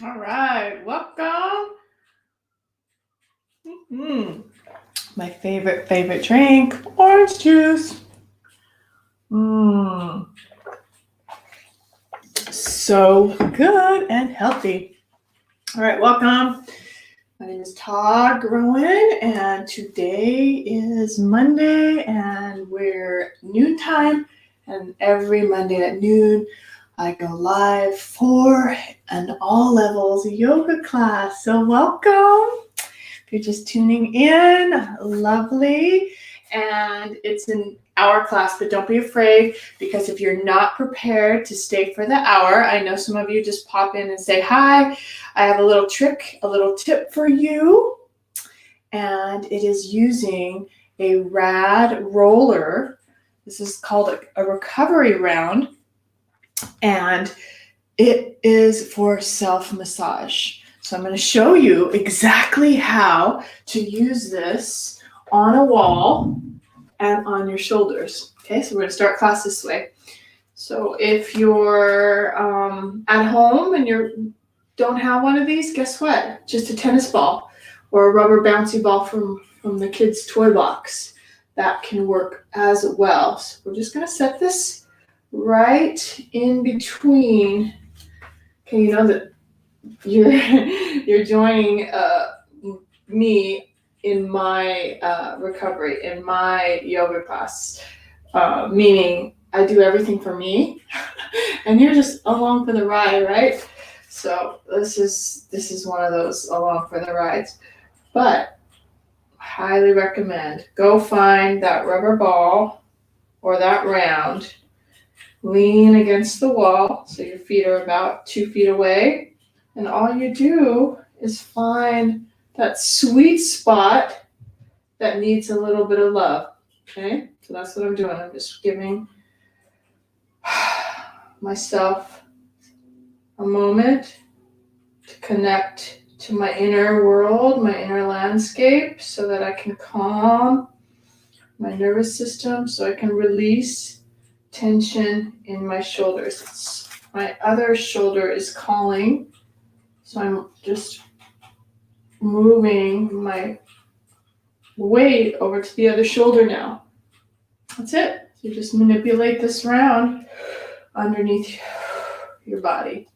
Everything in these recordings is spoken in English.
All right, welcome. My favorite drink, orange juice. So good and healthy. All right, welcome. My name is Todd Groen, and today is Monday, and we're noontime. And every Monday at noon, I go live for an all levels yoga class. So welcome. If you're just tuning in, lovely. And it's an hour class, but don't be afraid, because if you're not prepared to stay for the hour, I know some of you just pop in and say hi. I have a little trick, a little tip for you, and it is using a Rad Roller. This is called a recovery round, and it is for self-massage. So I'm going to show you exactly how to use this on a wall and on your shoulders. Okay, so we're going to start class this way. So if you're at home and you don't have one of these, guess what? Just a tennis ball or a rubber bouncy ball from the kids' toy box. That can work as well. So we're just going to set this right in between. Okay, you know that you're joining me in my recovery, in my yoga class, meaning I do everything for me, and you're just along for the ride, right? So this is one of those along for the rides, but highly recommend go find that rubber ball or that round, lean against the wall so your feet are about 2 feet away, and all you do is find that sweet spot that needs a little bit of love. Okay, so that's what I'm doing. I'm just giving myself a moment to connect to my inner world, my inner landscape, so that I can calm my nervous system, so I can release tension in my shoulders. My other shoulder is calling, so I'm just moving my weight over to the other shoulder now. That's it. You just manipulate this round underneath your body.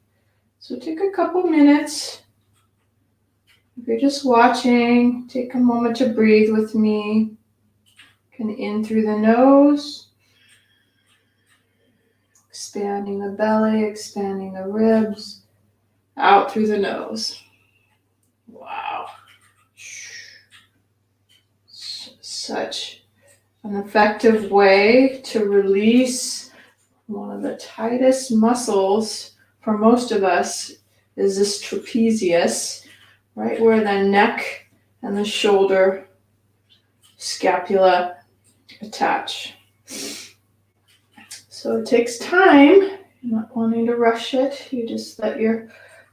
So take a couple minutes. If you're just watching, take a moment to breathe with me. Can in through the nose, expanding the belly, expanding the ribs, out through the nose. Wow. Such an effective way to release one of the tightest muscles for most of us is this trapezius, right where the neck and the shoulder scapula attach. So it takes time. You're not wanting to rush it. You just let your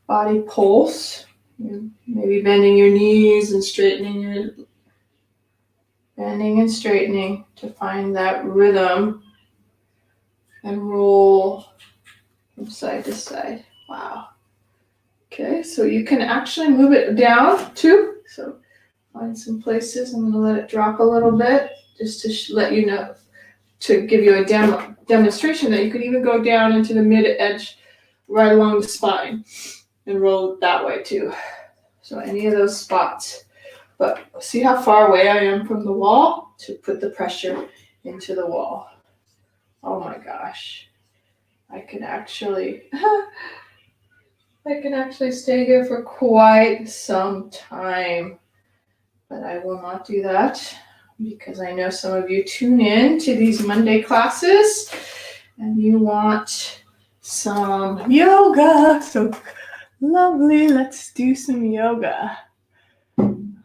body pulse. You're maybe bending your knees and straightening to find that rhythm and roll from side to side. Wow. Okay, so you can actually move it down too. So find some places. I'm going to let it drop a little bit just to let you know, to give you a demonstration that you could even go down into the mid edge right along the spine and roll it that way too. So any of those spots. But see how far away I am from the wall to put the pressure into the wall. Oh my gosh. I can actually stay here for quite some time. But I will not do that because I know some of you tune in to these Monday classes and you want some yoga. So lovely. Let's do some yoga.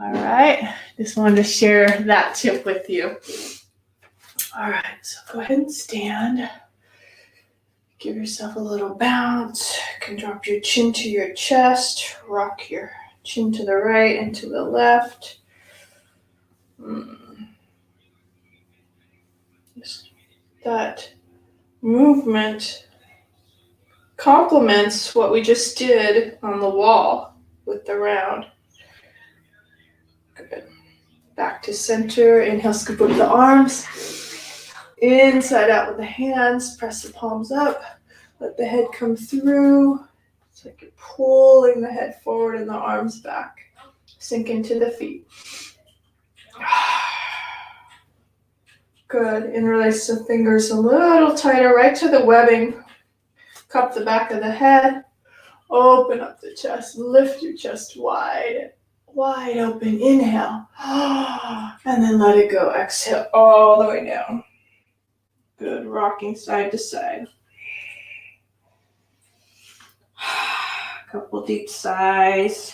All right. Just wanted to share that tip with you. All right. So go ahead and stand. Give yourself a little bounce. You can drop your chin to your chest. Rock your chin to the right and to the left. Just that movement complements what we just did on the wall with the round. Good. Back to center. Inhale, scoop up the arms. Inside out with the hands. Press the palms up. Let the head come through. It's like you're pulling the head forward and the arms back. Sink into the feet. Good. Interlace the fingers a little tighter, right to the webbing. Cup the back of the head. Open up the chest. Lift your chest wide. Wide open. Inhale. And then let it go. Exhale all the way down. Good. Rocking side to side. Couple deep sighs.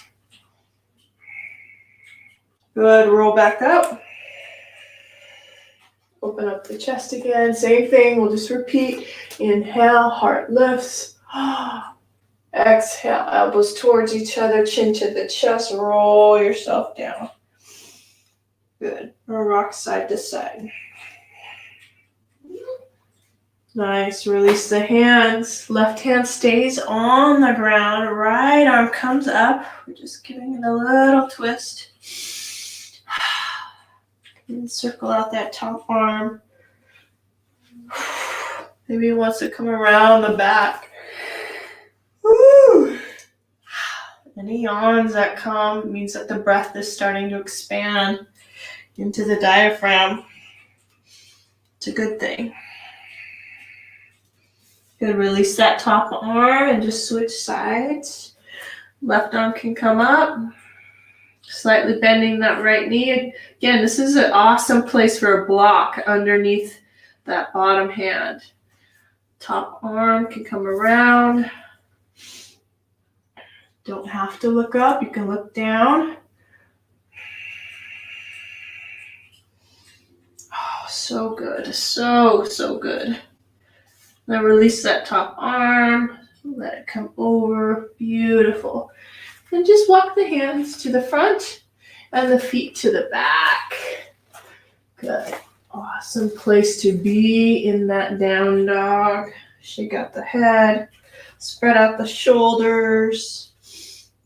Good. Roll back up. Open up the chest again. Same thing. We'll just repeat. Inhale. Heart lifts. Exhale. Elbows towards each other. Chin to the chest. Roll yourself down. Good. Rock side to side. Nice. Release the hands. Left hand stays on the ground. Right arm comes up. We're just giving it a little twist. And circle out that top arm. Maybe it wants to come around the back. Woo. Any yawns that come means that the breath is starting to expand into the diaphragm. It's a good thing. Good. Release that top arm and just switch sides. Left arm can come up. Slightly bending that right knee. Again, this is an awesome place for a block underneath that bottom hand. Top arm can come around. Don't have to look up. You can look down. Oh, so good. So good. Now release that top arm. Let it come over. Beautiful. And just walk the hands to the front and the feet to the back. Good. Awesome place to be in that down dog. Shake out the head. Spread out the shoulders.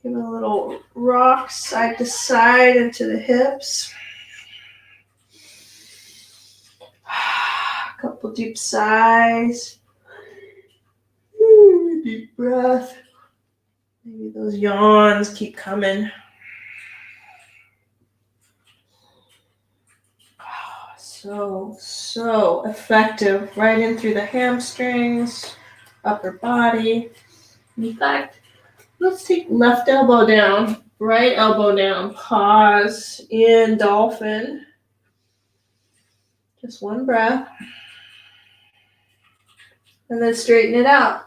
Give it a little rock side to side into the hips. A couple deep sighs. Deep breath. Maybe those yawns keep coming. Oh, so effective. Right in through the hamstrings, upper body. In fact, let's take left elbow down, right elbow down. Pause in dolphin. Just one breath. And then straighten it out.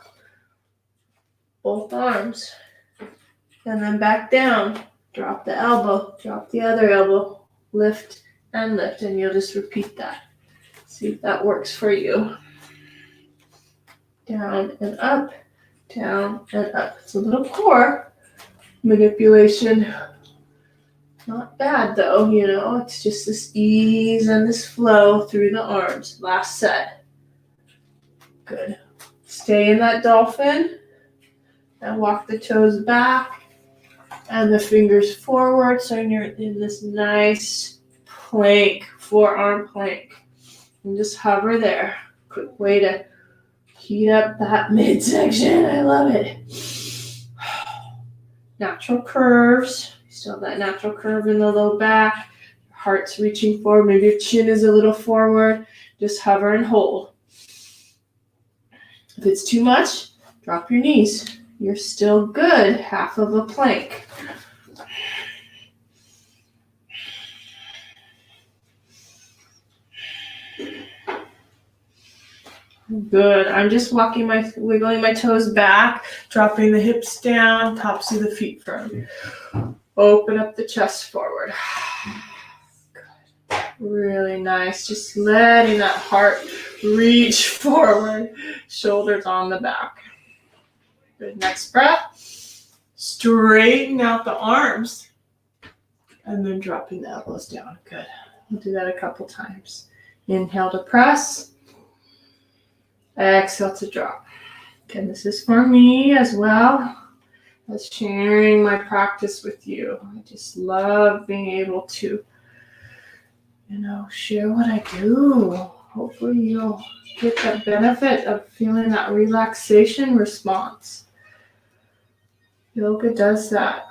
Both arms. And then back down. Drop the elbow. Drop the other elbow. Lift and lift. And you'll just repeat that. See if that works for you. Down and up. Down and up. It's a little core manipulation. Not bad though, you know. It's just this ease and this flow through the arms. Last set. Good. Stay in that dolphin. And walk the toes back and the fingers forward so you're in this nice plank, forearm plank. And just hover there. Quick way to heat up that midsection. I love it. Natural curves. You still have that natural curve in the low back. Your heart's reaching forward. Maybe your chin is a little forward. Just hover and hold. If it's too much, drop your knees. You're still good, half of a plank. Good. I'm just wiggling my toes back, dropping the hips down, tops of the feet firm. Open up the chest forward. Good. Really nice. Just letting that heart reach forward, shoulders on the back. Good. Next breath. Straighten out the arms. And then dropping the elbows down. Good. We'll do that a couple times. Inhale to press. Exhale to drop. And this is for me as well as sharing my practice with you. I just love being able to, share what I do. Hopefully you'll get the benefit of feeling that relaxation response. Yoga does that.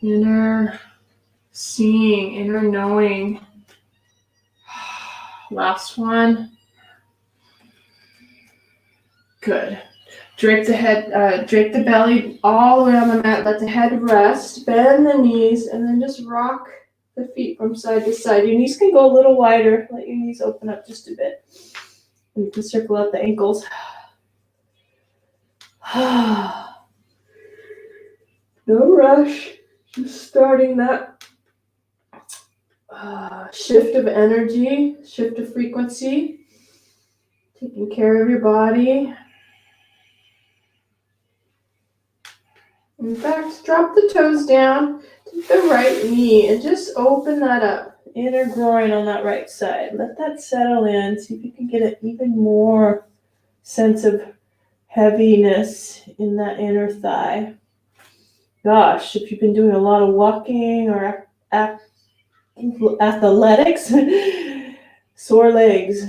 Inner seeing, inner knowing. Last one. Good. Drape the belly all the way on the mat. Let the head rest. Bend the knees, and then just rock the feet from side to side. Your knees can go a little wider. Let your knees open up just a bit. And you can circle out the ankles. No rush. Just starting that shift of energy, shift of frequency. Taking care of your body. In fact, drop the toes down, take the right knee, and just open that up. Inner groin on that right side. Let that settle in. See if you can get an even more sense of heaviness in that inner thigh. Gosh, if you've been doing a lot of walking or athletics, sore legs,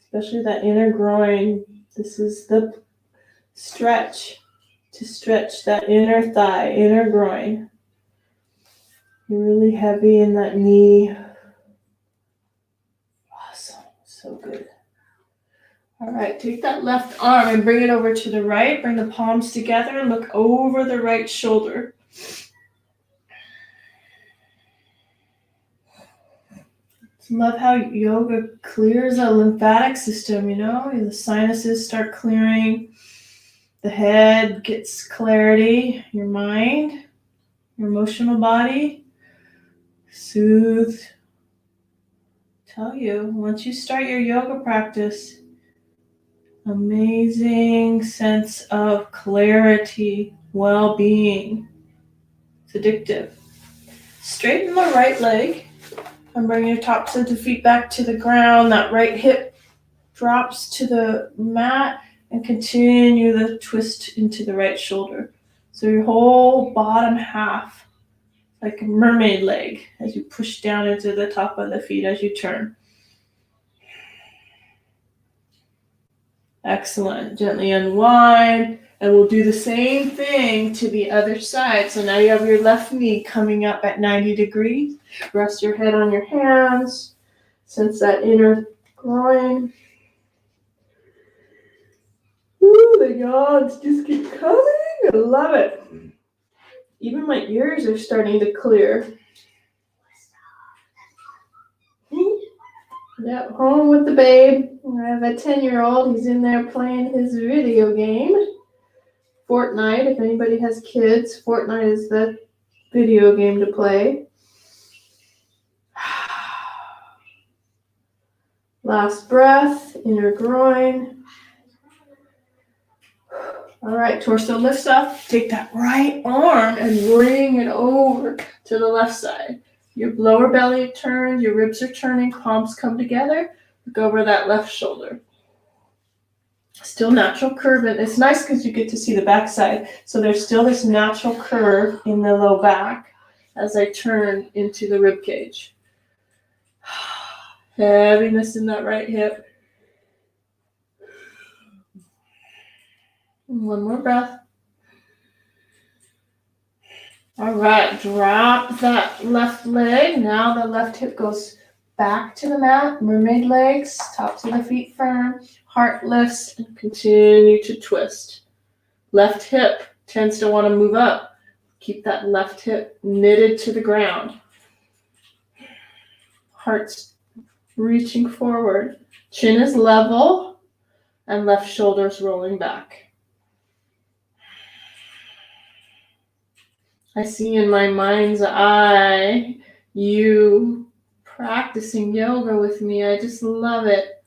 especially that inner groin. This is the stretch. To stretch that inner thigh, inner groin. You're really heavy in that knee. Awesome. So good. All right, take that left arm and bring it over to the right. Bring the palms together and look over the right shoulder. Love how yoga clears the lymphatic system, The sinuses start clearing. The head gets clarity, your mind, your emotional body, soothe. Tell you, once you start your yoga practice, amazing sense of clarity, well-being. It's addictive. Straighten the right leg and bring your tops of the feet back to the ground. That right hip drops to the mat. And continue the twist into the right shoulder. So your whole bottom half, like a mermaid leg, as you push down into the top of the feet as you turn. Excellent. Gently unwind. And we'll do the same thing to the other side. So now you have your left knee coming up at 90 degrees. Rest your head on your hands. Sense that inner groin. Ooh, the yawns just keep coming. I love it. Even my ears are starting to clear. Yep, home with the babe. I have a 10-year-old. He's in there playing his video game. Fortnite, if anybody has kids, Fortnite is the video game to play. Last breath, inner groin. All right, torso lifts up. Take that right arm and bring it over to the left side. Your lower belly turns, your ribs are turning, palms come together. Look over that left shoulder. Still natural curve, and it's nice because you get to see the back side. So there's still this natural curve in the low back as I turn into the rib cage. Heaviness in that right hip. One more breath. All right, drop that left leg. Now the left hip goes back to the mat. Mermaid legs, tops of the feet firm. Heart lifts and continue to twist. Left hip tends to want to move up. Keep that left hip knitted to the ground. Heart's reaching forward. Chin is level and left shoulder's rolling back. I see in my mind's eye you practicing yoga with me. I just love it.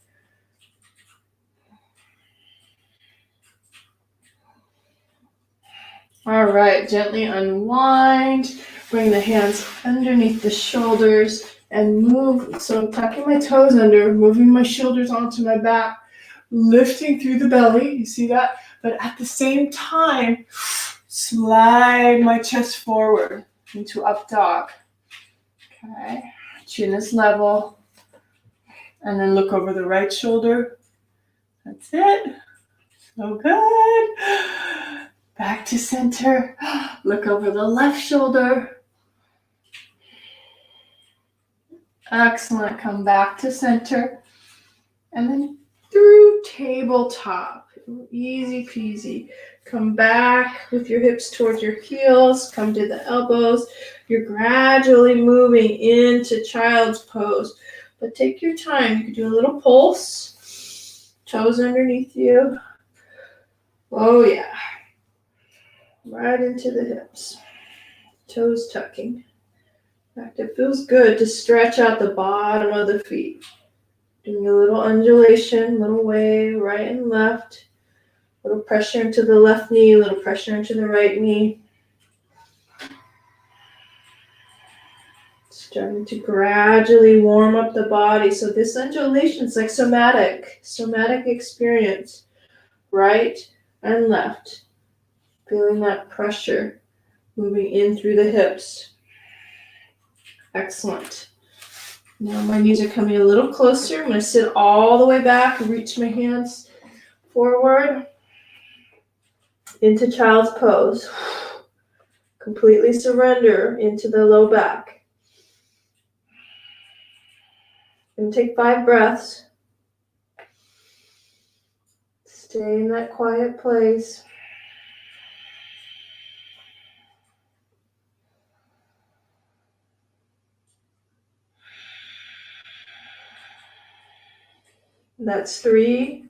All right, gently unwind. Bring the hands underneath the shoulders and move. So I'm tucking my toes under, moving my shoulders onto my back. lifting through the belly. You see that? But at the same time, slide my chest forward into up dog. Okay, chin is level. And then look over the right shoulder. That's it. So good. Back to center. Look over the left shoulder. Excellent. Come back to center. And then through tabletop. Easy peasy. Come back with your hips towards your heels. Come to the elbows. You're gradually moving into child's pose. But take your time. You can do a little pulse. Toes underneath you. Oh, yeah. Right into the hips. Toes tucking. In fact, it feels good to stretch out the bottom of the feet. Doing a little undulation, little wave, right and left. Little pressure into the left knee, little pressure into the right knee. Starting to gradually warm up the body. So this undulation is like somatic experience. Right and left. Feeling that pressure moving in through the hips. Excellent. Now my knees are coming a little closer. I'm going to sit all the way back, reach my hands forward into child's pose. Completely surrender into the low back. And take 5 breaths. Stay in that quiet place. That's 3.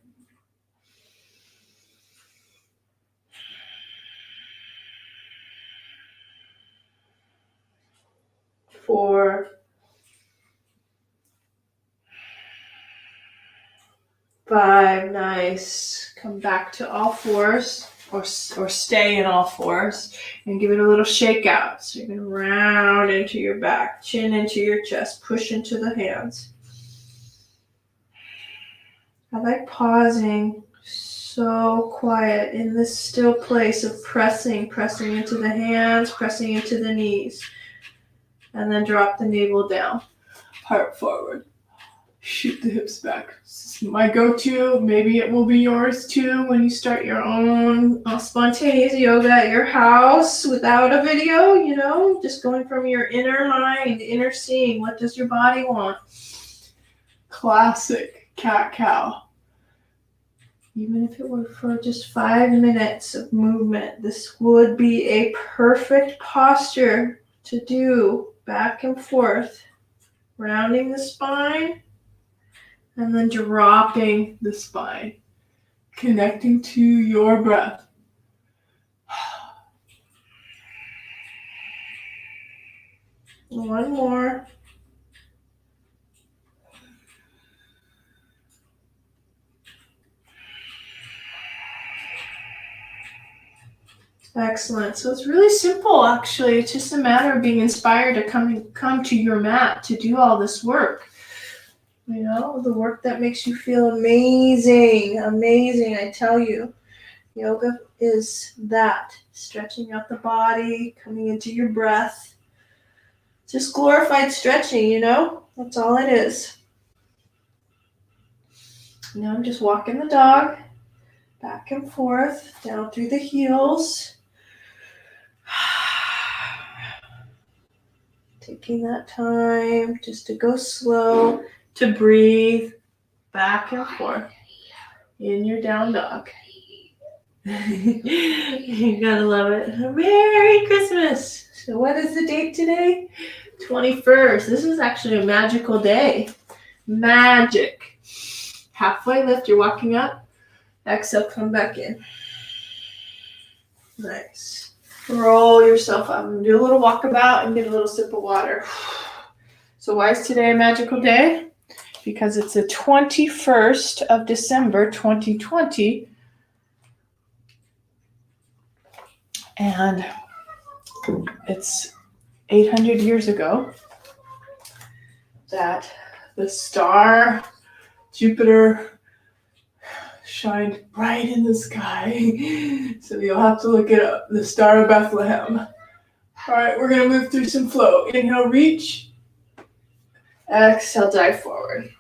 4. 5. Nice. Come back to all fours or stay in all fours and give it a little shake out. So you're going to round into your back, chin into your chest, push into the hands. I like pausing so quiet in this still place of pressing into the hands, pressing into the knees. And then drop the navel down, heart forward. Shoot the hips back. This is my go-to. Maybe it will be yours too when you start your own spontaneous yoga at your house without a video, just going from your inner mind, inner seeing. What does your body want? Classic cat-cow. Even if it were for just 5 minutes of movement, this would be a perfect posture to do back and forth, rounding the spine. And then dropping the spine, connecting to your breath. One more. Excellent. So it's really simple, actually. It's just a matter of being inspired to come to your mat to do all this work. The work that makes you feel amazing, I tell you. Yoga is that, stretching out the body, coming into your breath. Just glorified stretching, that's all it is. Now I'm just walking the dog back and forth, down through the heels. Taking that time just to go slow, to breathe back and forth in your down dog. You gotta love it. Merry Christmas. So what is the date today? 21st. This is actually a magical day. Magic. Halfway lift, you're walking up. Exhale, come back in. Nice. Roll yourself up. I'm gonna do a little walkabout and get a little sip of water. So why is today a magical day? Because it's the 21st of December, 2020. And it's 800 years ago that the star Jupiter shined bright in the sky. So you'll have to look it up, the Star of Bethlehem. All right, we're going to move through some flow. Inhale, reach. Exhale, dive forward.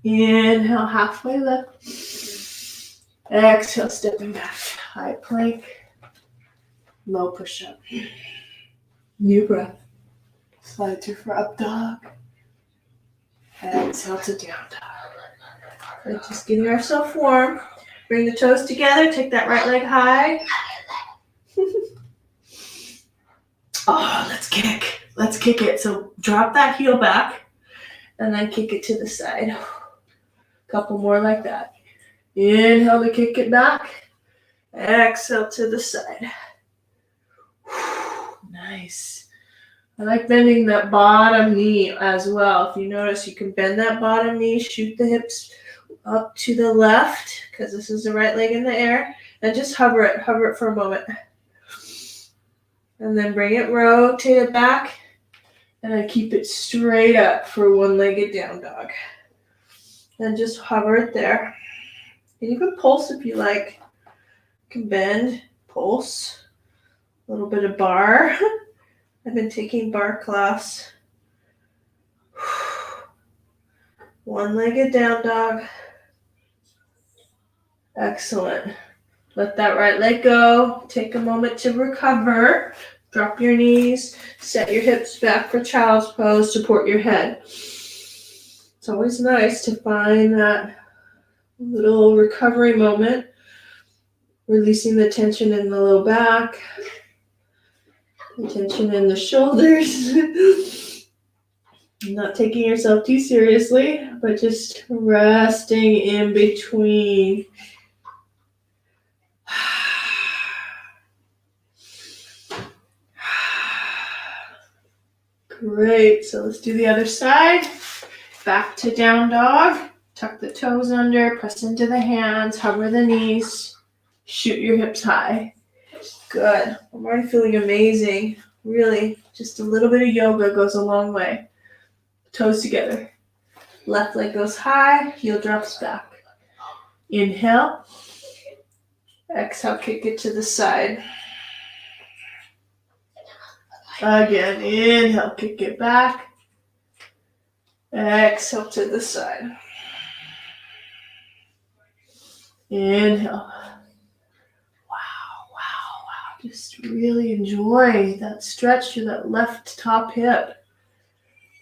Inhale, halfway lift. Exhale, stepping back. High plank. Low push-up. New breath. Slide through for up dog. Exhale to down dog. We're just getting ourselves warm. Bring the toes together. Take that right leg high. Oh, let's kick. Let's kick it. So drop that heel back and then kick it to the side. A couple more like that. Inhale to kick it back. Exhale to the side. Nice. I like bending that bottom knee as well. If you notice, you can bend that bottom knee, shoot the hips up to the left, because this is the right leg in the air, and just hover it for a moment. And then bring it, rotate it back, and then keep it straight up for one-legged down dog. And just hover it there. And you can pulse if you like. You can bend, pulse, a little bit of bar. I've been taking bar class. One-legged down dog. Excellent. Let that right leg go. Take a moment to recover. Drop your knees. Set your hips back for child's pose. Support your head. It's always nice to find that little recovery moment. Releasing the tension in the low back. The tension in the shoulders. Not taking yourself too seriously, but just resting in between. Great. So let's do the other side. Back to down dog. Tuck the toes under, press into the hands, hover the knees, shoot your hips high. Good. I'm already feeling amazing. Really, just a little bit of yoga goes a long way. Toes together. Left leg goes high, heel drops back. Inhale. Exhale, kick it to the side. Again, inhale, kick it back. Exhale to the side. Inhale. Wow. Just really enjoy that stretch to that left top hip.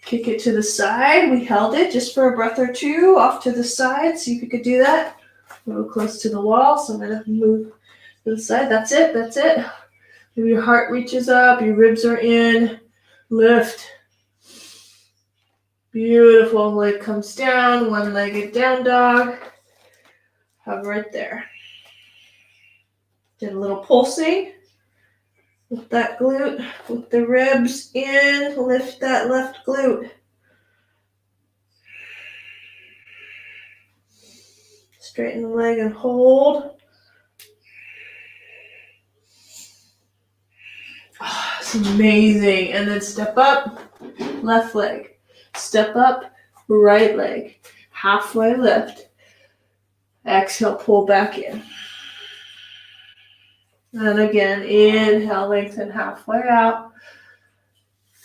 Kick it to the side. We held it just for a breath or two. Off to the side. See if you could do that. A little close to the wall. So I'm going to move to the side. That's it. Maybe your heart reaches up. Your ribs are in. Lift. Beautiful. Leg comes down. One-legged down dog. Hover it there. Did a little pulsing. With that glute, with the ribs in, lift that left glute. Straighten the leg and hold. Oh, it's amazing. And then step up, left leg. Step up, right leg. Halfway lift. Exhale, pull back in. And again, inhale, lengthen halfway out.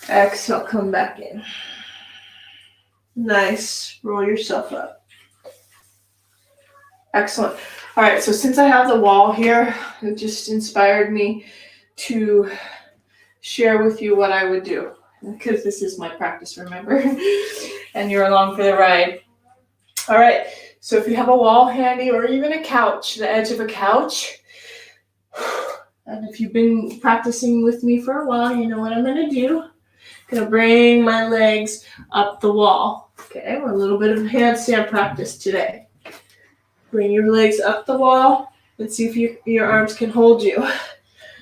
Exhale, come back in. Nice. Roll yourself up. Excellent. All right, so since I have the wall here, it just inspired me to share with you what I would do. Because this is my practice, remember? And you're along for the ride. All right, so if you have a wall handy or even a couch, the edge of a couch, and if you've been practicing with me for a while, you know what I'm going to do. I'm going to bring my legs up the wall. Okay, we're a little bit of handstand practice today. Bring your legs up the wall and see if your arms can hold you.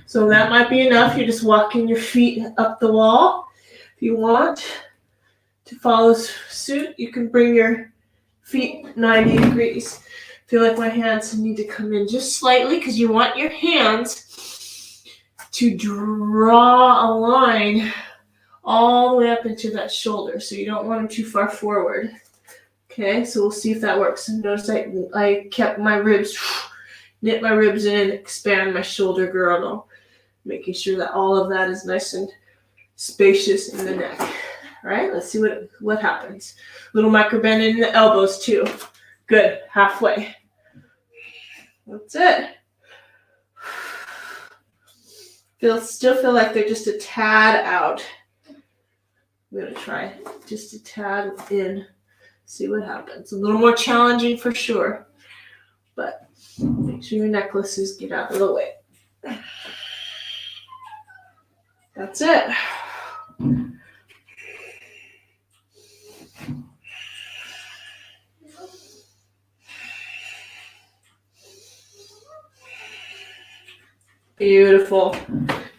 So that might be enough. You're just walking your feet up the wall. If you want to follow suit, you can bring your feet 90 degrees. I feel like my hands need to come in just slightly because you want your hands to draw a line all the way up into that shoulder. So you don't want them too far forward. Okay, so we'll see if that works. And notice I kept my ribs, knit my ribs in, expand my shoulder girdle, making sure that all of that is nice and spacious in the neck. All right, let's see what happens. Little micro bend in the elbows too. Good, halfway. That's it. Still feel like they're just a tad out. I'm gonna try just a tad in. See what happens. A little more challenging for sure, but make sure your necklaces get out of the way. That's it. Beautiful.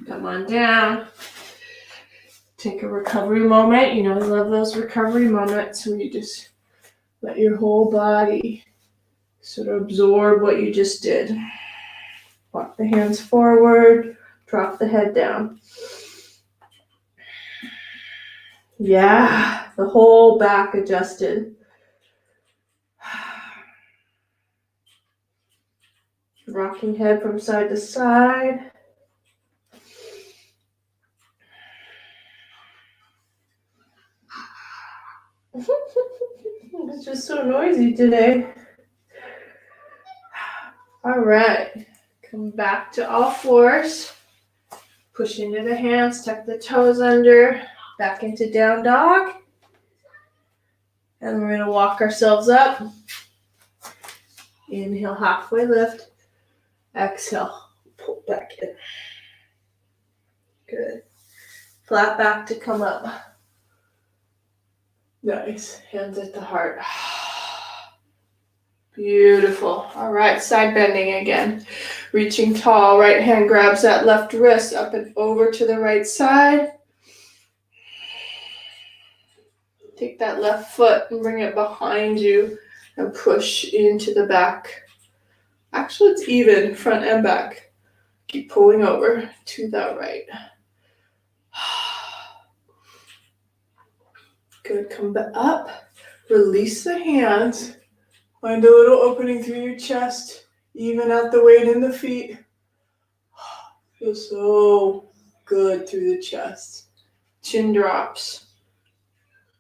Come on down. Take a recovery moment. You know, I love those recovery moments where you just let your whole body sort of absorb what you just did. Walk the hands forward, drop the head down. Yeah, the whole back adjusted. Rocking head from side to side. It's just so noisy today. All right, come back to all fours. Push into the hands, tuck the toes under, back into down dog. And we're gonna walk ourselves up. Inhale, halfway lift. Exhale, pull back in. Good. Flat back to come up. Nice. Hands at the heart. Beautiful. All right, side bending again. Reaching tall, right hand grabs that left wrist up and over to the right side. Take that left foot and bring it behind you and push into the back. Actually, it's even, front and back. Keep pulling over to the right. Good, come back up. Release the hands. Find a little opening through your chest. Even out the weight in the feet. Feels so good through the chest. Chin drops.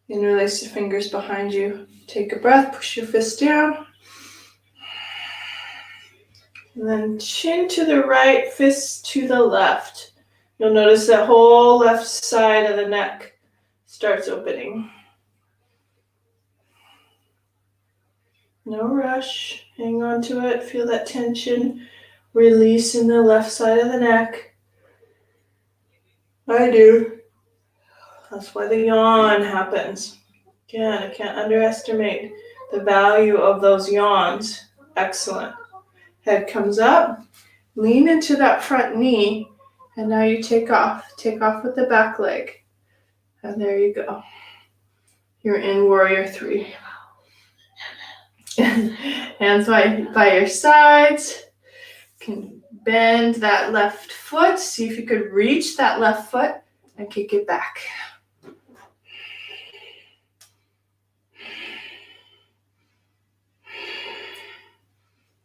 Interlace the fingers behind you. Take a breath, push your fist down. And then chin to the right, fist to the left. You'll notice that whole left side of the neck starts opening. No rush. Hang on to it. Feel that tension release in the left side of the neck. I do. That's why the yawn happens. Again, I can't underestimate the value of those yawns. Excellent. Head comes up. Lean into that front knee. And now you take off. Take off with the back leg. And there you go. You're in Warrior 3. Hands by your sides. You can bend that left foot. See if you could reach that left foot and kick it back.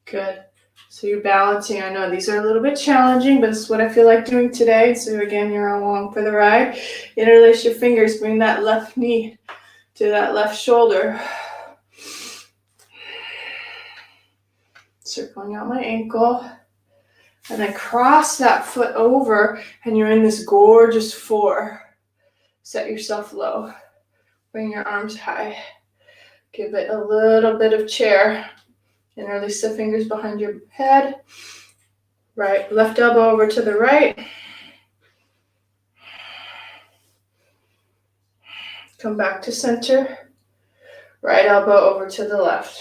Good. So you're balancing. I know these are a little bit challenging, but it's what I feel like doing today. So again, you're along for the ride. Interlace your fingers. Bring that left knee to that left shoulder. Circling out my ankle. And then cross that foot over, and you're in this gorgeous 4. Set yourself low. Bring your arms high. Give it a little bit of chair. Interlace the fingers behind your head. Right, left elbow over to the right. Come back to center. Right elbow over to the left.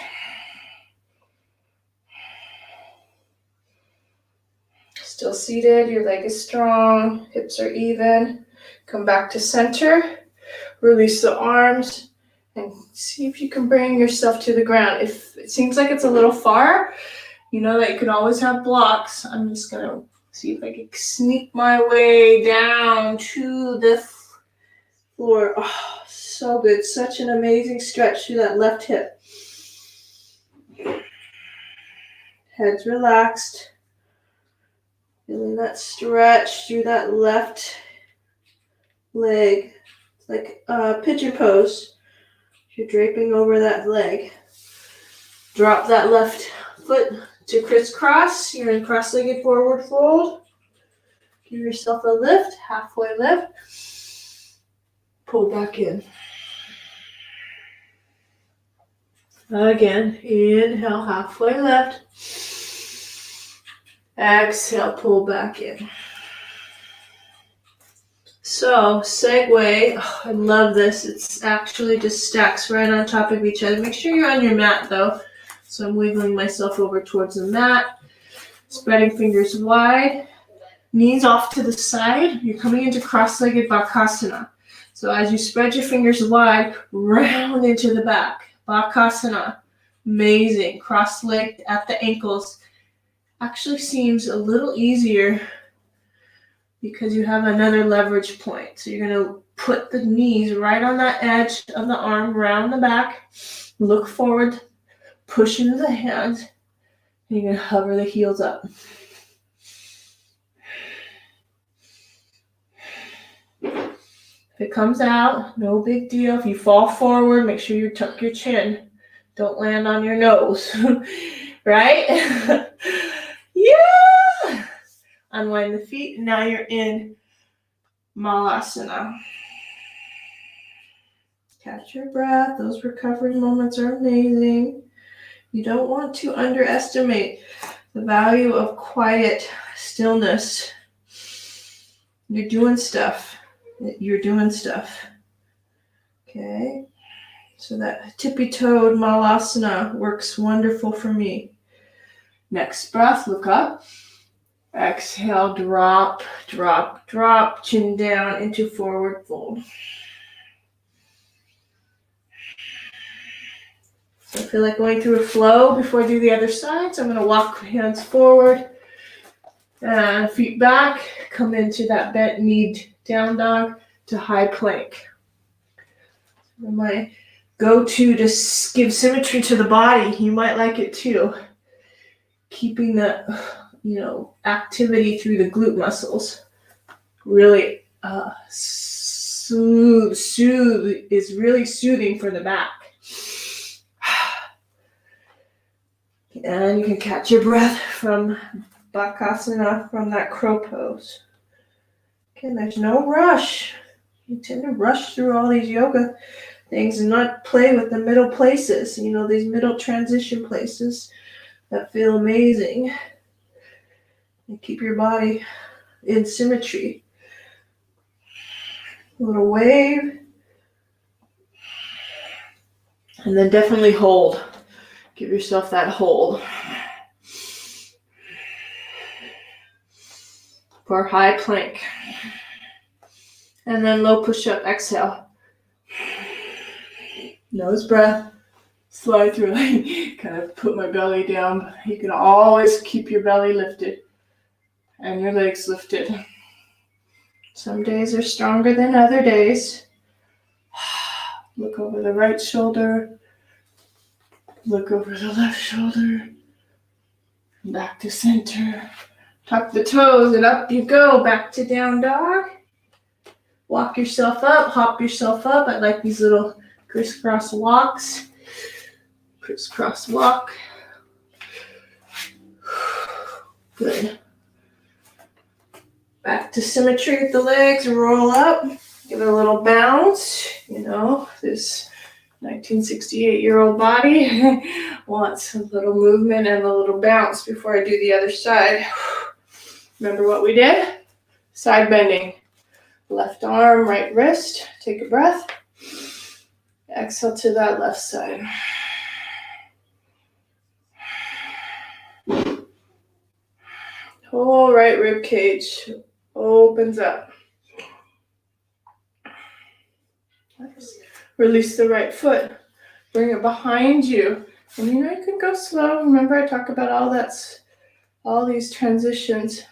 Still seated, your leg is strong, hips are even. Come back to center. Release the arms. And see if you can bring yourself to the ground. If it seems like it's a little far, you know that you can always have blocks. I'm just going to see if I can sneak my way down to the floor. Oh, so good. Such an amazing stretch through that left hip. Head's relaxed. Feeling that stretch through that left leg. It's like pigeon pose. You're draping over that leg. Drop that left foot to crisscross. You're in cross-legged forward fold. Give yourself a lift, halfway lift. Pull back in. Again, inhale, halfway lift. Exhale, pull back in. So, segue. Oh, I love this. It's actually just stacks right on top of each other. Make sure you're on your mat though. So I'm wiggling myself over towards the mat. Spreading fingers wide. Knees off to the side. You're coming into cross-legged Bakasana. So as you spread your fingers wide, round into the back. Bakasana. Amazing. Cross-legged at the ankles. Actually seems a little easier because you have another leverage point. So you're going to put the knees right on that edge of the arm, round the back. Look forward. Push into the hands. And you're going to hover the heels up. If it comes out, no big deal. If you fall forward, make sure you tuck your chin. Don't land on your nose. Right? Yeah! Unwind the feet. Now you're in Malasana. Catch your breath. Those recovery moments are amazing. You don't want to underestimate the value of quiet stillness. You're doing stuff. Okay. So that tippy-toed Malasana works wonderful for me. Next breath, look up. Exhale, drop, drop, drop. Chin down into forward fold. So I feel like going through a flow before I do the other side. So I'm going to walk hands forward. And feet back. Come into that bent knee down dog to high plank. My go-to to give symmetry to the body. You might like it too. Keeping the, activity through the glute muscles. Really soothe is really soothing for the back. And you can catch your breath from Bakasana, from that crow pose. Okay, there's no rush. You tend to rush through all these yoga things and not play with the middle places, these middle transition places that feel amazing. And keep your body in symmetry. A little wave. And then definitely hold. Give yourself that hold. For high plank. And then low push-up, exhale. Nose breath. Slide through, kind of put my belly down. You can always keep your belly lifted and your legs lifted. Some days are stronger than other days. Look over the right shoulder. Look over the left shoulder. Back to center. Tuck the toes and up you go. Back to down dog. Walk yourself up. Hop yourself up. I like these little crisscross walks. Crisscross walk. Good. Back to symmetry with the legs. Roll up. Give it a little bounce. This 1968-year-old body wants a little movement and a little bounce before I do the other side. Remember what we did? Side bending. Left arm, right wrist. Take a breath. Exhale to that left side. Whole right rib cage opens up. Nice. Release the right foot. Bring it behind you. And you can go slow. Remember I talk about all these transitions,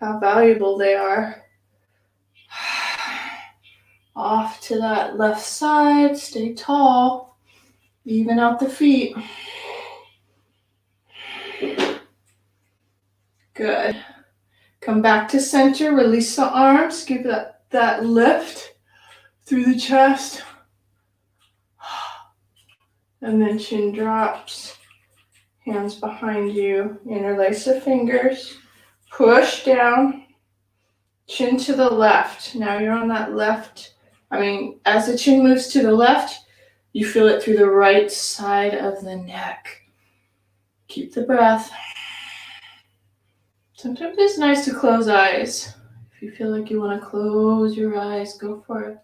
how valuable they are. Off to that left side. Stay tall. Even out the feet. Good. Come back to center. Release the arms. Give that lift through the chest. And then chin drops. Hands behind you. Interlace the fingers. Push down. Chin to the left. Now you're on that left. As the chin moves to the left, you feel it through the right side of the neck. Keep the breath. Sometimes it's nice to close eyes. If you feel like you want to close your eyes, go for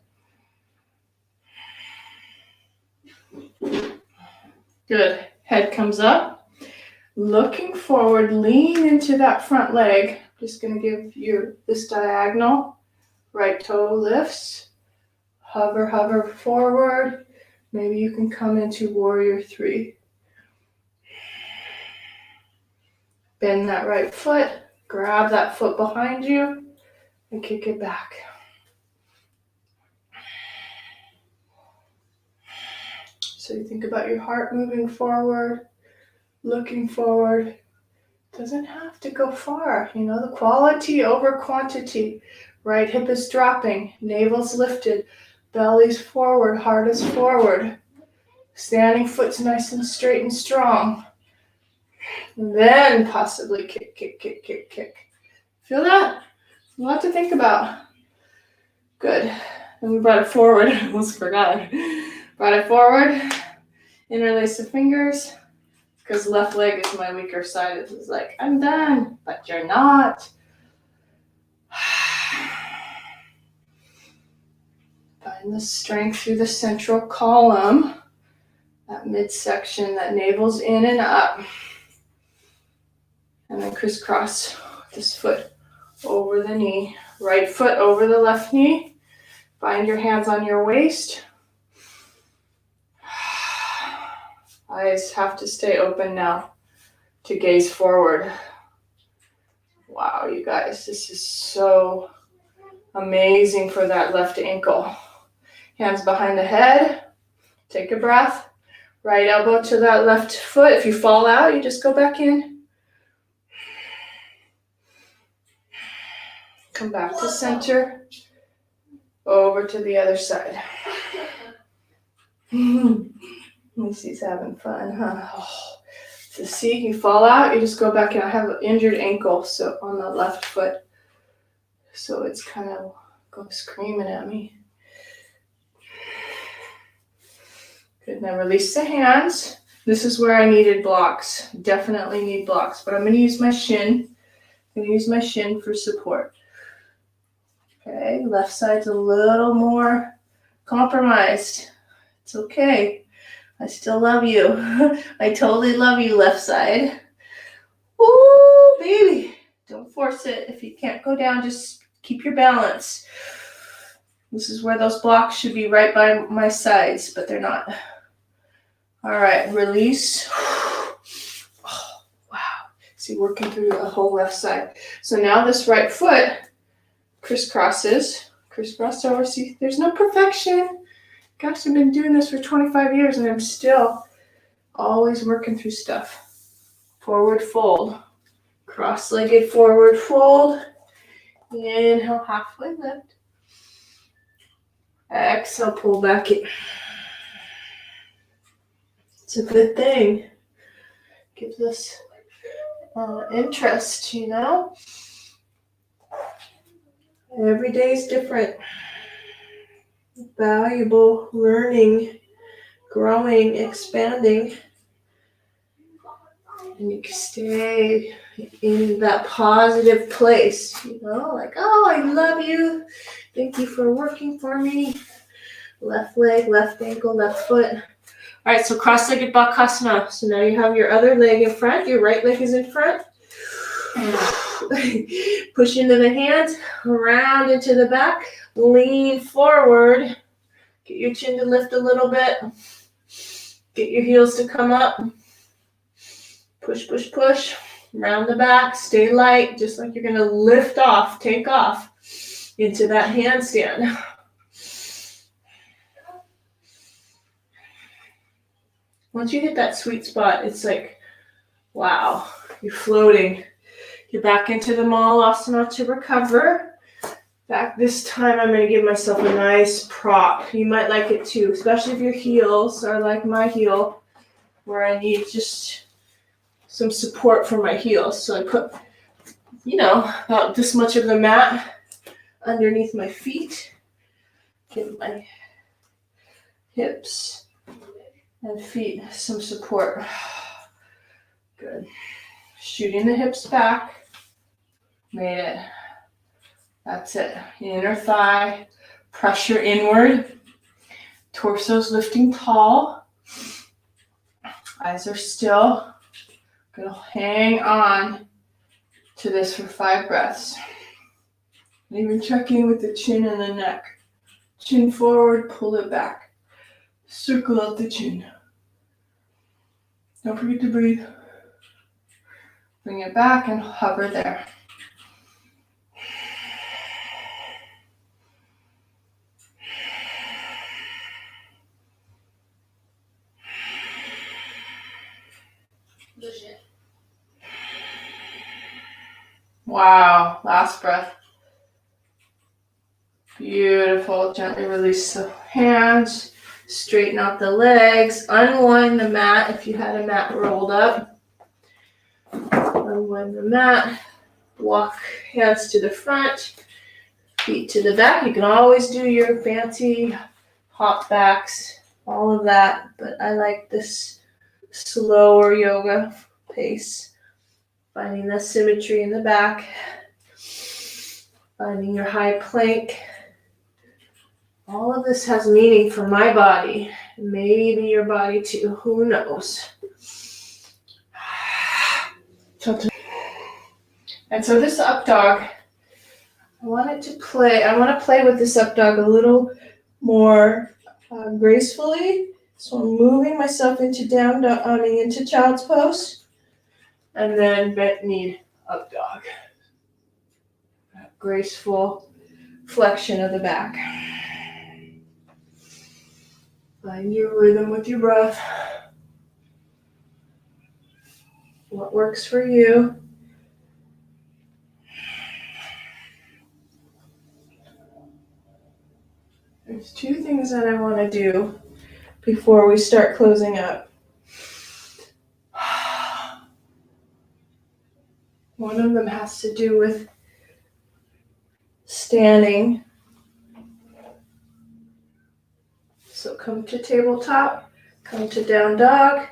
it. Good. Head comes up. Looking forward, lean into that front leg. Just going to give you this diagonal. Right toe lifts. Hover forward. Maybe you can come into warrior 3. Bend that right foot. Grab that foot behind you and kick it back. So you think about your heart moving forward, looking forward. Doesn't have to go far. The quality over quantity. Right hip is dropping, navel's lifted, belly's forward, heart is forward. Standing foot's nice and straight and strong. And then possibly kick. Feel that? A lot to think about. Good. And we brought it forward. I almost forgot. Brought it forward. Interlace the fingers. Because left leg is my weaker side. It's like, I'm done. But you're not. Find the strength through the central column. That midsection, that navel's in and up. And then crisscross this foot over the knee. Right foot over the left knee. Find your hands on your waist. Eyes have to stay open now to gaze forward. Wow, you guys, this is so amazing for that left ankle. Hands behind the head. Take a breath. Right elbow to that left foot. If you fall out, you just go back in. Come back to center. Over to the other side. Lucy's having fun, huh? Oh. So see, you fall out, you just go back in. I have an injured ankle so on the left foot. So it's kind of going screaming at me. Good, now release the hands. This is where I needed blocks. Definitely need blocks, but I'm going to use my shin. I'm going to use my shin for support. Okay, left side's a little more compromised. It's okay. I still love you. I totally love you, left side. Ooh, baby. Don't force it. If you can't go down, just keep your balance. This is where those blocks should be right by my sides, but they're not. All right, release. Oh, wow. See, working through the whole left side. So now this right foot crisscrossed over. See, there's no perfection. Gosh, I've been doing this for 25 years and I'm still always working through stuff. Forward fold. Cross-legged forward fold. Inhale, halfway lift. Exhale, pull back in. It's a good thing. Gives us interest, Every day is different. Valuable, learning, growing, expanding. And you can stay in that positive place, like, oh, I love you. Thank you for working for me. Left leg, left ankle, left foot. All right, so cross-legged Bakasana. So now you have your other leg in front. Your right leg is in front. Push into the hands, around into the back. Lean forward. Get your chin to lift a little bit. Get your heels to come up. Push, push, push. Round the back. Stay light, just like you're going to lift off, take off into that handstand. Once you hit that sweet spot, it's like, wow, you're floating. You're back into the Malasana to recover. Back this time, I'm going to give myself a nice prop. You might like it too, especially if your heels are like my heel, where I need just some support for my heels. So I put, about this much of the mat underneath my feet. Give my hips and feet some support. Good. Shooting the hips back. Made it. That's it. Inner thigh. Pressure inward. Torso's lifting tall. Eyes are still. Gonna hang on to this for 5 breaths. And even check in with the chin and the neck. Chin forward, pull it back. Circle out the chin. Don't forget to breathe. Bring it back and hover there. Wow, last breath. Beautiful. Gently release the hands. Straighten out the legs. Unwind the mat if you had a mat rolled up. Unwind the mat. Walk hands to the front. Feet to the back. You can always do your fancy hop backs. All of that. But I like this slower yoga pace. Finding the symmetry in the back. Finding your high plank. All of this has meaning for my body. Maybe your body too. Who knows? And so this up dog, I want to play with this up dog a little more gracefully. So I'm moving myself into into child's pose. And then bent knee up dog. Graceful flexion of the back. Find your rhythm with your breath. What works for you? There's 2 things that I want to do before we start closing up. One of them has to do with standing. So come to tabletop, come to down dog,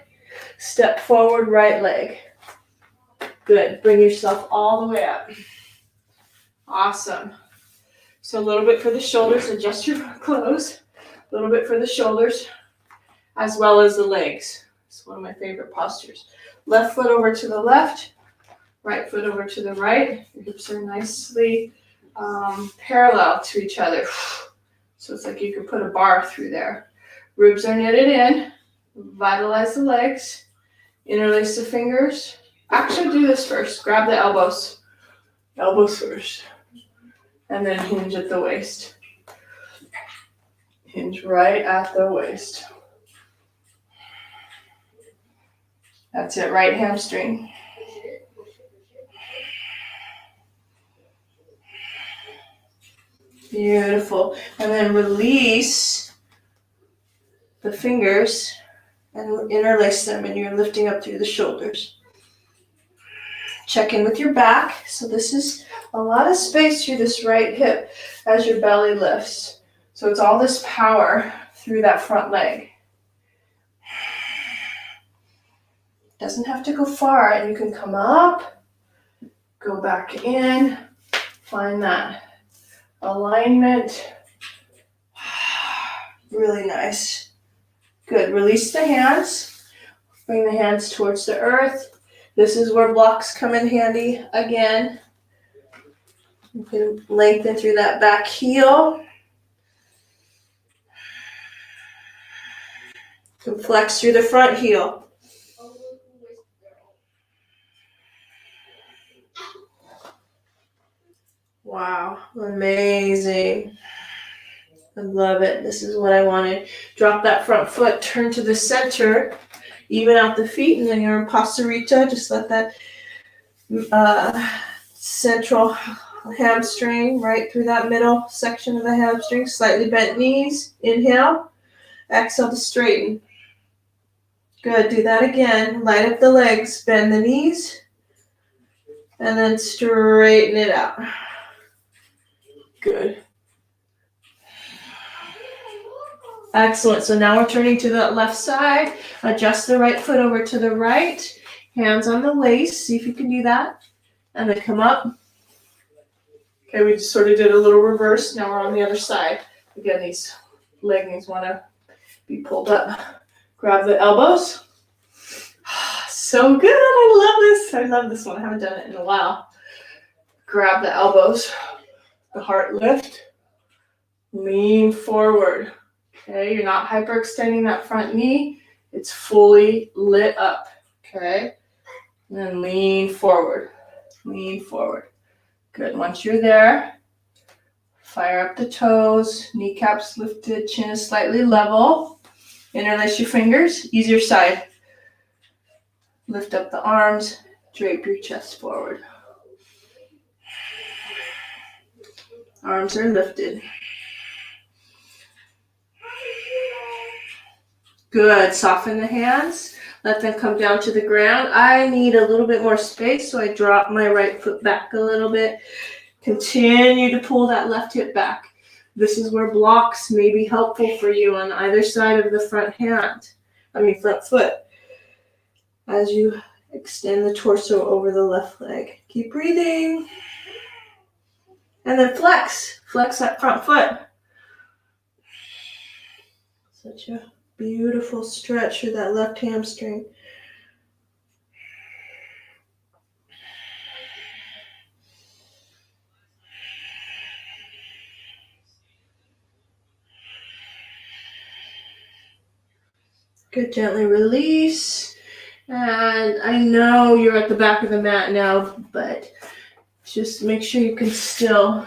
step forward, right leg. Good. Bring yourself all the way up. Awesome. So a little bit for the shoulders, adjust your clothes. A little bit for the shoulders, as well as the legs. It's one of my favorite postures. Left foot over to the left, right foot over to the right. Your hips are nicely parallel to each other. So it's like you could put a bar through there. Ribs are knitted in. Vitalize the legs. Interlace the fingers. Actually do this first. Grab the elbows. Elbows first. And then hinge at the waist. Hinge right at the waist. That's it. Right hamstring. Beautiful. And then release the fingers and interlace them, and you're lifting up through the shoulders. Check in with your back. So this is a lot of space through this right hip as your belly lifts. So it's all this power through that front leg. Doesn't have to go far, and you can come up, go back in, find that alignment. Really nice. Good. Release the hands. Bring the hands towards the earth. This is where blocks come in handy again. You can lengthen through that back heel. You can flex through the front heel. Wow, amazing. I love it. This is what I wanted. Drop that front foot, turn to the center, Even out the feet, and then you're in pasarita. Just let that central hamstring right through that middle section of the hamstring. Slightly bent knees. Inhale. Exhale to straighten. Good. Do that again. Line up the legs. Bend the knees. And then straighten it out. Good. Excellent. So now we're turning to the left side. Adjust the right foot over to the right. Hands on the waist. See if you can do that. And then come up. Okay, we just sort of did a little reverse. Now we're on the other side. Again, these leggings want to be pulled up. Grab the elbows. So good. I love this. I love this one. I haven't done it in a while. Grab the elbows. The heart lift. Lean forward. Okay, you're not hyperextending that front knee. It's fully lit up. Okay, and then lean forward. Lean forward. Good. Once you're there, fire up the toes. Kneecaps lifted. Chin is slightly level. Interlace your fingers. Easier side. Lift up the arms. Drape your chest forward. Arms are lifted. Good. Soften the hands. Let them come down to the ground. I need a little bit more space, so I drop my right foot back a little bit. Continue to pull that left hip back. This is where blocks may be helpful for you on either side of the front foot. As you extend the torso over the left leg. Keep breathing. And then flex. Flex that front foot. Such a beautiful stretch through that left hamstring. Good, gently release. And I know you're at the back of the mat now, but just make sure you can still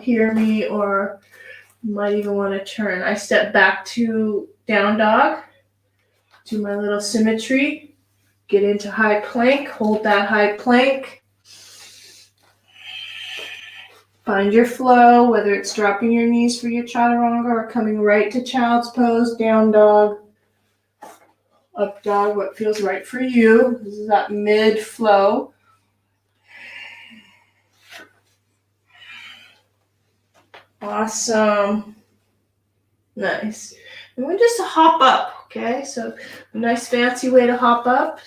hear me, or you might even want to turn. I step back to down dog, to my little symmetry. Get into high plank. Hold that high plank. Find your flow, whether it's dropping your knees for your chaturanga or coming right to child's pose, down dog, up dog, what feels right for you. This is that mid flow. Awesome. Nice. And we just hop up, okay? So a nice fancy way to hop up.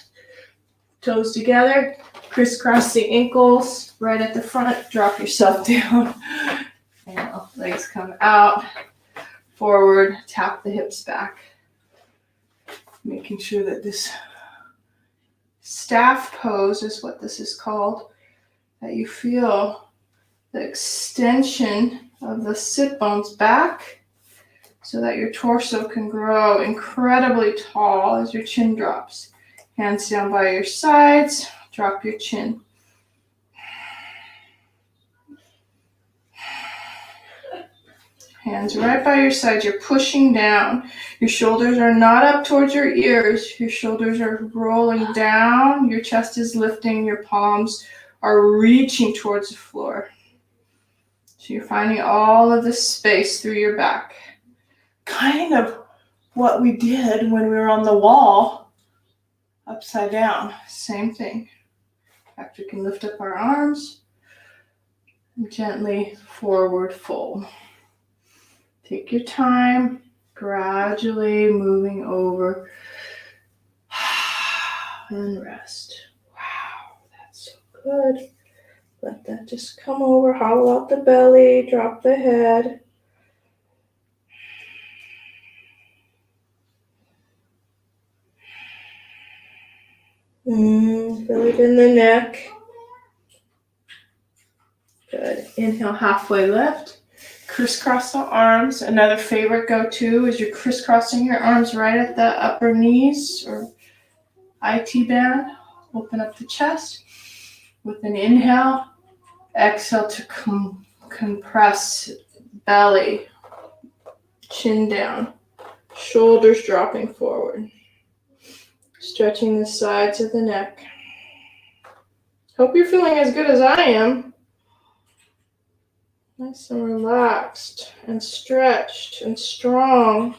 Toes together. Crisscross the ankles right at the front. Drop yourself down. And legs come out. Forward. Tap the hips back. Making sure that this staff pose is what this is called. That you feel the extension of the sit bones back so that your torso can grow incredibly tall as your chin drops. Hands down by your sides. Drop your chin. Hands right by your side. You're pushing down. Your shoulders are not up towards your ears. Your shoulders are rolling down. Your chest is lifting. Your palms are reaching towards the floor. So you're finding all of this space through your back. Kind of what we did when we were on the wall, upside down. Same thing. After we can lift up our arms and gently forward fold. Take your time, gradually moving over and rest. Wow, that's so good. Let that just come over, hollow out the belly, drop the head. Feel it in the neck. Good. Inhale, halfway lift. Crisscross the arms. Another favorite go-to is you're crisscrossing your arms right at the upper knees or IT band. Open up the chest. With an inhale, exhale to compress belly, chin down, shoulders dropping forward. Stretching the sides of the neck. Hope you're feeling as good as I am. Nice and relaxed and stretched and strong.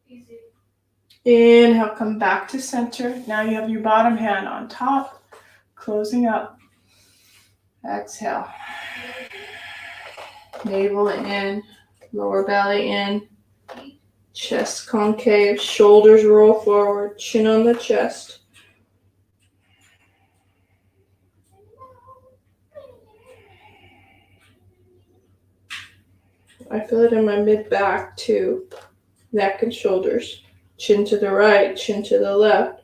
Easy. Inhale, come back to center. Now you have your bottom hand on top, closing up. Exhale. Navel in, lower belly in, chest concave, shoulders roll forward, chin on the chest. I feel it in my mid-back too, neck and shoulders. Chin to the right, chin to the left.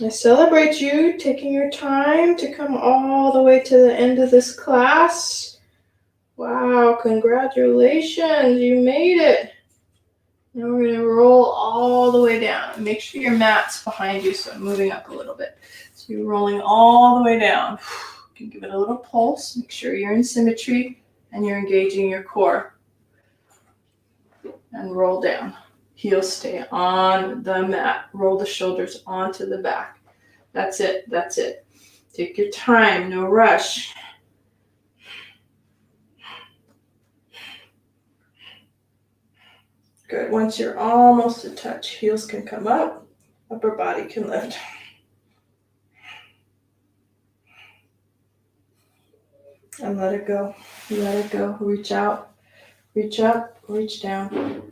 I celebrate you taking your time to come all the way to the end of this class. Wow, congratulations, you made it. Now we're going to roll all the way down. Make sure your mat's behind you, so I'm moving up a little bit. So you're rolling all the way down. You can give it a little pulse. Make sure you're in symmetry and you're engaging your core. And roll down. Heels stay on the mat. Roll the shoulders onto the back. That's it. That's it. Take your time. No rush. Good. Once you're almost a touch, heels can come up. Upper body can lift. And let it go. Let it go. Reach out. Reach up. Reach down.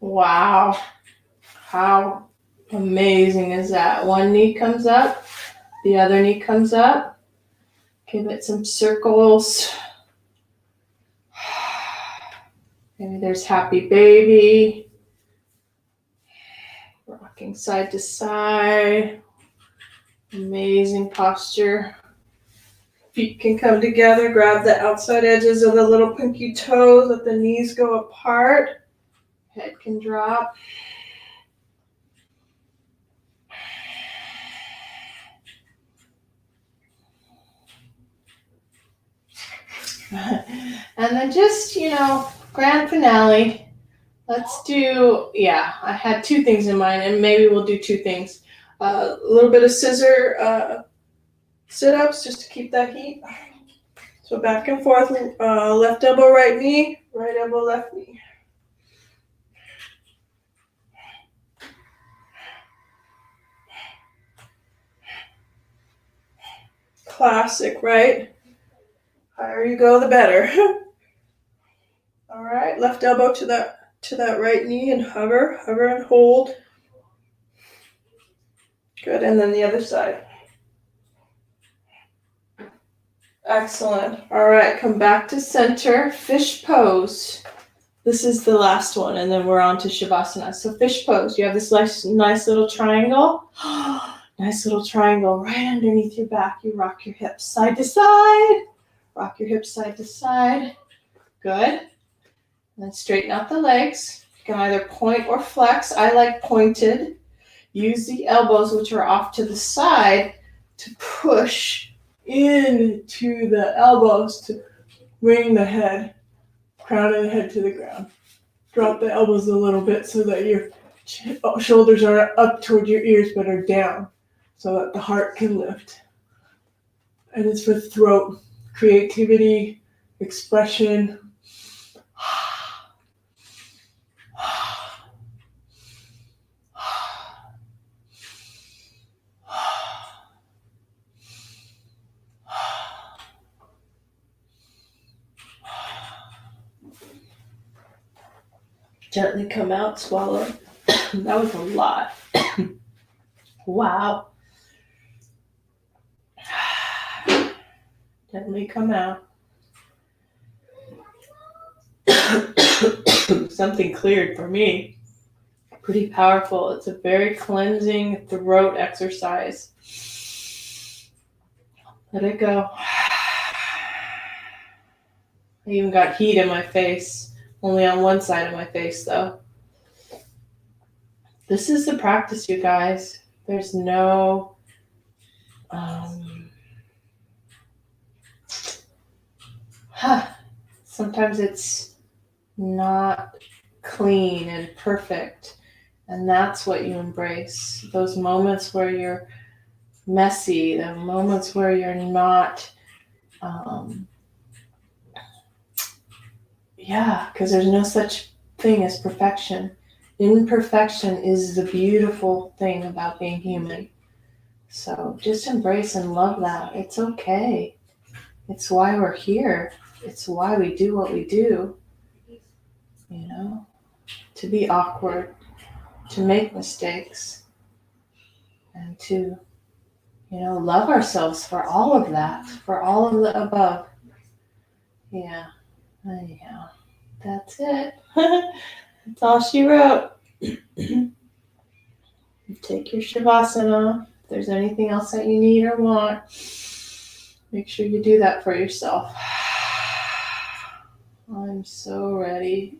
Wow. How amazing is that? One knee comes up. The other knee comes up. Give it some circles. Maybe there's happy baby. Rocking side to side. Amazing posture. Feet can come together. Grab the outside edges of the little pinky toes. Let the knees go apart. Head can drop. And then just, grand finale. Let's do, I had two things in mind, and maybe we'll do two things. A little bit of scissor sit-ups just to keep that heat. So back and forth, left elbow, right knee, right elbow, left knee. Classic, right? Higher you go, the better. All right, left elbow to that right knee and hover and hold. Good, and then the other side. Excellent. All right, come back to center, fish pose. This is the last one, and then we're on to Shavasana. So fish pose, you have this nice little triangle. Nice little triangle right underneath your back. You rock your hips side to side. Rock your hips side to side. Good. And then straighten out the legs. You can either point or flex. I like pointed. Use the elbows, which are off to the side, to push into the elbows to bring the head, crown of the head to the ground. Drop the elbows a little bit so that your shoulders are up toward your ears but are down so that the heart can lift. And it's for throat, creativity, expression. Gently come out, swallow. That was a lot. Wow. Gently come out. Something cleared for me. Pretty powerful. It's a very cleansing throat exercise. Let it go. I even got heat in my face. Only on one side of my face, though. This is the practice, you guys. There's no sometimes it's not clean and perfect. And that's what you embrace. Those moments where you're messy, the moments where you're not, because there's no such thing as perfection. Imperfection is the beautiful thing about being human. So just embrace and love that. It's okay. It's why we're here. It's why we do what we do. To be awkward, to make mistakes, and to, love ourselves for all of that, for all of the above. Yeah. Anyhow, that's it. That's all she wrote. Take your Shavasana. If there's anything else that you need or want, make sure you do that for yourself. I'm so ready.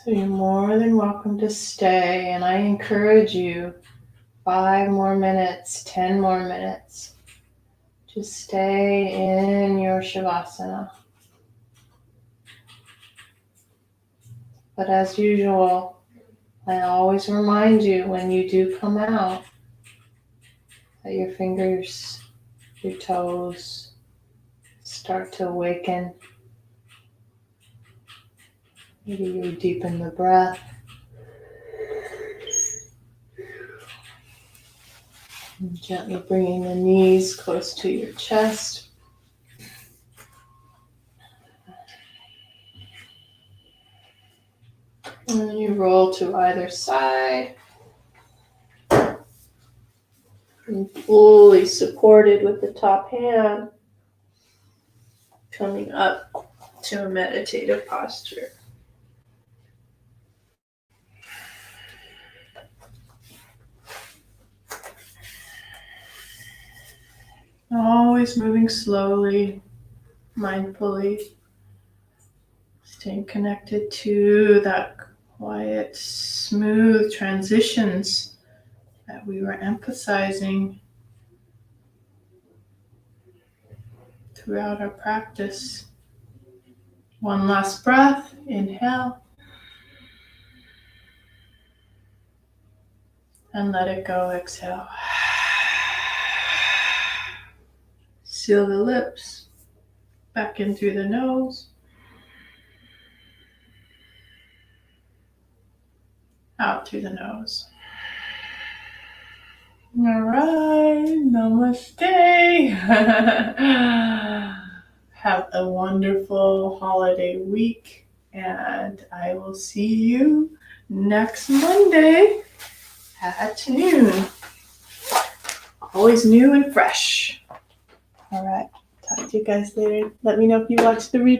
So you're more than welcome to stay, and I encourage you 5 more minutes, 10 more minutes. Just stay in your Shavasana. But as usual, I always remind you when you do come out that your fingers, your toes start to awaken. Maybe you deepen the breath. And gently bringing the knees close to your chest. And then you roll to either side. And fully supported with the top hand. Coming up to a meditative posture. Always moving slowly, mindfully, staying connected to that quiet, smooth transitions that we were emphasizing throughout our practice. One last breath, inhale, and let it go, exhale. Seal the lips, back in through the nose, out through the nose. All right, namaste. Have a wonderful holiday week, and I will see you next Monday at noon. Always new and fresh. All right, talk to you guys later. Let me know if you watch the replay.